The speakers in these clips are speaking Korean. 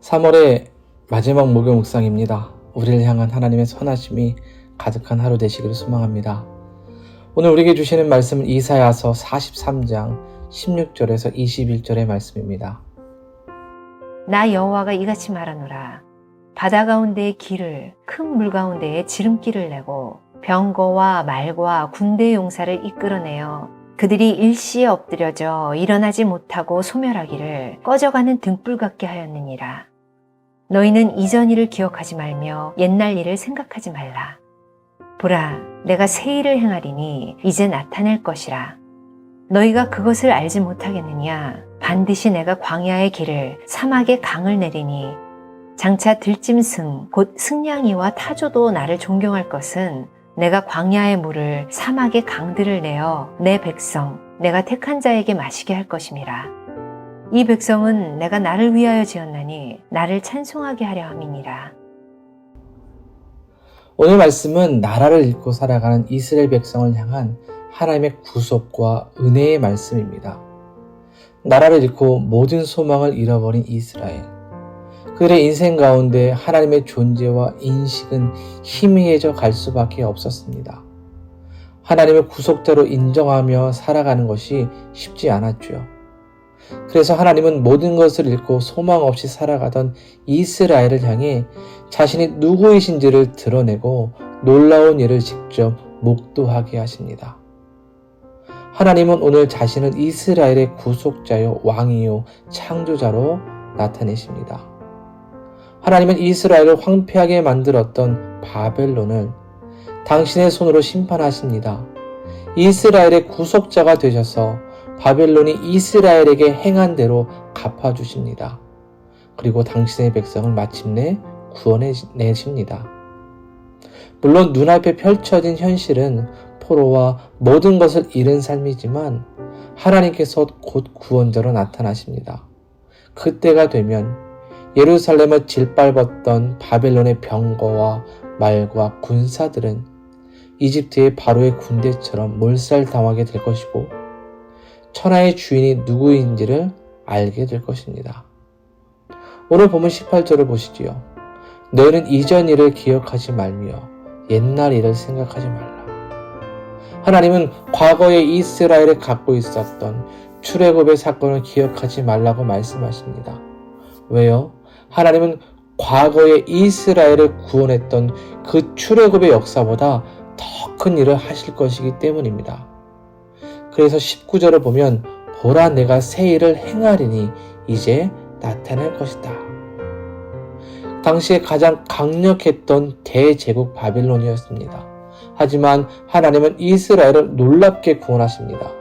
3월의 마지막 목요 묵상입니다. 우리를 향한 하나님의 선하심이 가득한 하루 되시기를 소망합니다. 오늘 우리에게 주시는 말씀은 이사야서 43장 16절에서 21절의 말씀입니다. 나 여호와가 이같이 말하노라. 바다 가운데의 길을 큰 물 가운데에 지름길을 내고 병거와 말과 군대의 용사를 이끌어내어 그들이 일시에 엎드려져 일어나지 못하고 소멸하기를 꺼져가는 등불 같게 하였느니라. 너희는 이전 일을 기억하지 말며 옛날 일을 생각하지 말라. 보라, 내가 새 일을 행하리니 이제 나타낼 것이라. 너희가 그것을 알지 못하겠느냐? 반드시 내가 광야의 길을 사막의 강을 내리니 장차 들짐승 곧 승냥이와 타조도 나를 존경할 것은 내가 광야의 물을 사막의 강들을 내어 내 백성 내가 택한 자에게 마시게 할 것임이라. 이 백성은 내가 나를 위하여 지었나니 나를 찬송하게 하려 함이니라. 오늘 말씀은 나라를 잃고 살아가는 이스라엘 백성을 향한 하나님의 구속과 은혜의 말씀입니다. 나라를 잃고 모든 소망을 잃어버린 이스라엘. 그들의 인생 가운데 하나님의 존재와 인식은 희미해져 갈 수밖에 없었습니다. 하나님을 구속자로 인정하며 살아가는 것이 쉽지 않았죠. 그래서 하나님은 모든 것을 잃고 소망 없이 살아가던 이스라엘을 향해 자신이 누구이신지를 드러내고 놀라운 일을 직접 목도하게 하십니다. 하나님은 오늘 자신을 이스라엘의 구속자요 왕이요 창조자로 나타내십니다. 하나님은 이스라엘을 황폐하게 만들었던 바벨론을 당신의 손으로 심판하십니다. 이스라엘의 구속자가 되셔서 바벨론이 이스라엘에게 행한 대로 갚아주십니다. 그리고 당신의 백성을 마침내 구원해내십니다. 물론 눈앞에 펼쳐진 현실은 포로와 모든 것을 잃은 삶이지만 하나님께서 곧 구원자로 나타나십니다. 그때가 되면 예루살렘을 짓밟았던 바벨론의 병거와 말과 군사들은 이집트의 바로의 군대처럼 몰살당하게 될 것이고 천하의 주인이 누구인지를 알게 될 것입니다. 오늘 본문 18절을 보시지요. 너희는 이전 일을 기억하지 말며 옛날 일을 생각하지 말라. 하나님은 과거에 이스라엘에 갖고 있었던 출애굽의 사건을 기억하지 말라고 말씀하십니다. 왜요? 하나님은 과거에 이스라엘을 구원했던 그 출애굽의 역사보다 더 큰 일을 하실 것이기 때문입니다. 그래서 19절을 보면 보라 내가 새 일을 행하리니 이제 나타날 것이다. 당시에 가장 강력했던 대제국 바빌론이었습니다. 하지만 하나님은 이스라엘을 놀랍게 구원하십니다.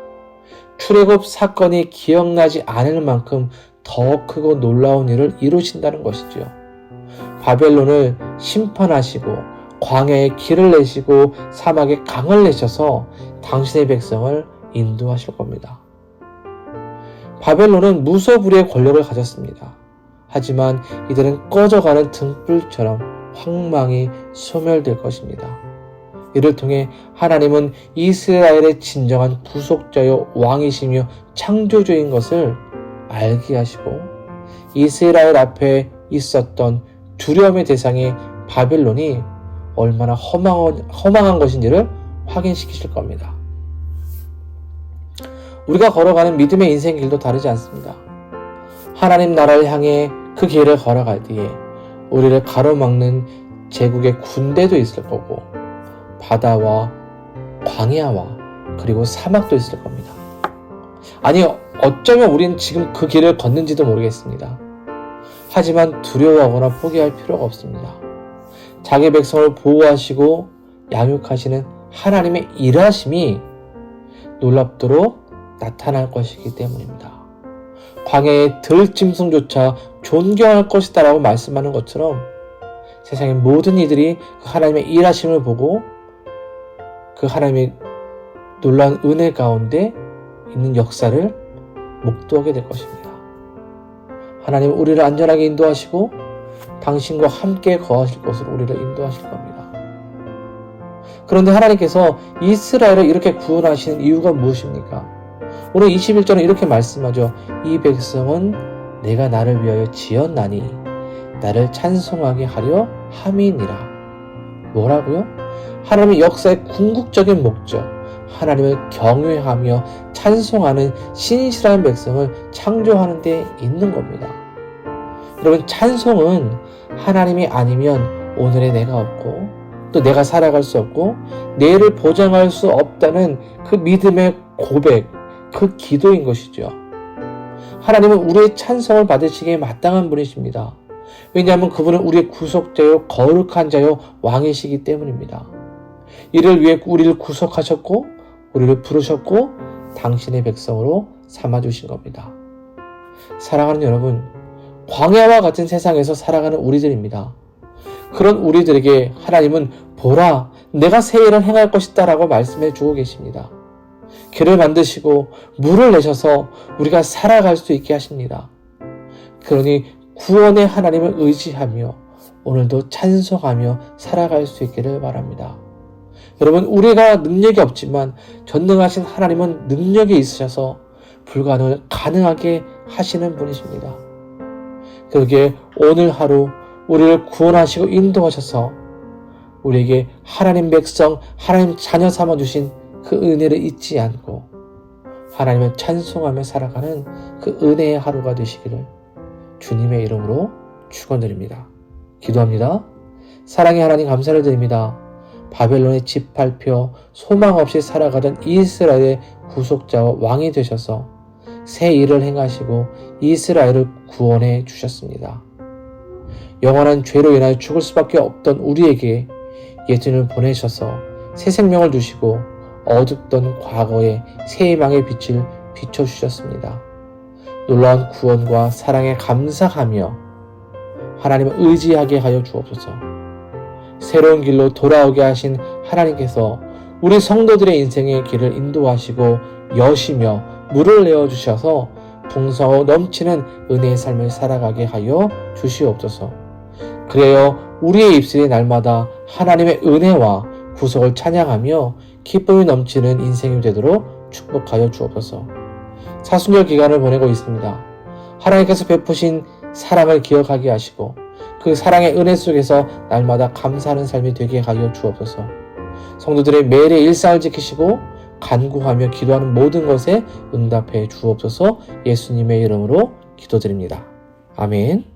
출애굽 사건이 기억나지 않을 만큼 더 크고 놀라운 일을 이루신다는 것이지요. 바벨론을 심판하시고 광야에 길을 내시고 사막에 강을 내셔서 당신의 백성을 인도하실 겁니다. 바벨론은 무소불위의 권력을 가졌습니다. 하지만 이들은 꺼져가는 등불처럼 황망히 소멸될 것입니다. 이를 통해 하나님은 이스라엘의 진정한 구속자요 왕이시며 창조주인 것을 알게 하시고 이스라엘 앞에 있었던 두려움의 대상의 바벨론이 얼마나 허망한 것인지를 확인시키실 겁니다. 우리가 걸어가는 믿음의 인생 길도 다르지 않습니다. 하나님 나라를 향해 그 길을 걸어갈 뒤에 우리를 가로막는 제국의 군대도 있을 거고 바다와 광야와 그리고 사막도 있을 겁니다. 아니 어쩌면 우리는 지금 그 길을 걷는지도 모르겠습니다. 하지만 두려워하거나 포기할 필요가 없습니다. 자기 백성을 보호하시고 양육하시는 하나님의 일하심이 놀랍도록 나타날 것이기 때문입니다. 광야의 들짐승조차 존경할 것이다 라고 말씀하는 것처럼 세상의 모든 이들이 그 하나님의 일하심을 보고 그 하나님의 놀라운 은혜 가운데 있는 역사를 목도하게 될 것입니다. 하나님은 우리를 안전하게 인도하시고 당신과 함께 거하실 것으로 우리를 인도하실 겁니다. 그런데 하나님께서 이스라엘을 이렇게 구원하시는 이유가 무엇입니까? 오늘 21절은 이렇게 말씀하죠. 이 백성은 내가 나를 위하여 지었나니 나를 찬송하게 하려 함이니라. 뭐라고요? 하나님의 역사의 궁극적인 목적, 하나님을 경외하며 찬송하는 신실한 백성을 창조하는 데 있는 겁니다. 여러분, 찬송은 하나님이 아니면 오늘의 내가 없고 또 내가 살아갈 수 없고 내일을 보장할 수 없다는 그 믿음의 고백, 그 기도인 것이죠. 하나님은 우리의 찬송을 받으시기에 마땅한 분이십니다. 왜냐하면 그분은 우리의 구속자요 거룩한 자요 왕이시기 때문입니다. 이를 위해 우리를 구속하셨고 우리를 부르셨고 당신의 백성으로 삼아주신 겁니다. 사랑하는 여러분, 광야와 같은 세상에서 살아가는 우리들입니다. 그런 우리들에게 하나님은 보라, 내가 새 일을 행할 것이다 라고 말씀해 주고 계십니다. 길을 만드시고 물을 내셔서 우리가 살아갈 수 있게 하십니다. 그러니 구원의 하나님을 의지하며 오늘도 찬송하며 살아갈 수 있기를 바랍니다. 여러분, 우리가 능력이 없지만 전능하신 하나님은 능력이 있으셔서 불가능을 가능하게 하시는 분이십니다. 그러기에 오늘 하루 우리를 구원하시고 인도하셔서 우리에게 하나님 백성, 하나님 자녀 삼아주신 그 은혜를 잊지 않고 하나님을 찬송하며 살아가는 그 은혜의 하루가 되시기를 주님의 이름으로 축원드립니다. 기도합니다. 사랑의 하나님, 감사를 드립니다. 바벨론의 집 밟혀 소망 없이 살아가던 이스라엘의 구속자와 왕이 되셔서 새 일을 행하시고 이스라엘을 구원해 주셨습니다. 영원한 죄로 인하여 죽을 수밖에 없던 우리에게 예수님을 보내셔서 새 생명을 주시고 어둡던 과거의 새 희망의 빛을 비춰주셨습니다. 놀라운 구원과 사랑에 감사하며 하나님을 의지하게 하여 주옵소서. 새로운 길로 돌아오게 하신 하나님께서 우리 성도들의 인생의 길을 인도하시고 여시며 물을 내어주셔서 풍성하고 넘치는 은혜의 삶을 살아가게 하여 주시옵소서. 그래요, 우리의 입술이 날마다 하나님의 은혜와 구속을 찬양하며 기쁨이 넘치는 인생이 되도록 축복하여 주옵소서. 사순절 기간을 보내고 있습니다. 하나님께서 베푸신 사랑을 기억하게 하시고 그 사랑의 은혜 속에서 날마다 감사하는 삶이 되게 하여 주옵소서. 성도들의 매일의 일상을 지키시고 간구하며 기도하는 모든 것에 응답해 주옵소서. 예수님의 이름으로 기도드립니다. 아멘.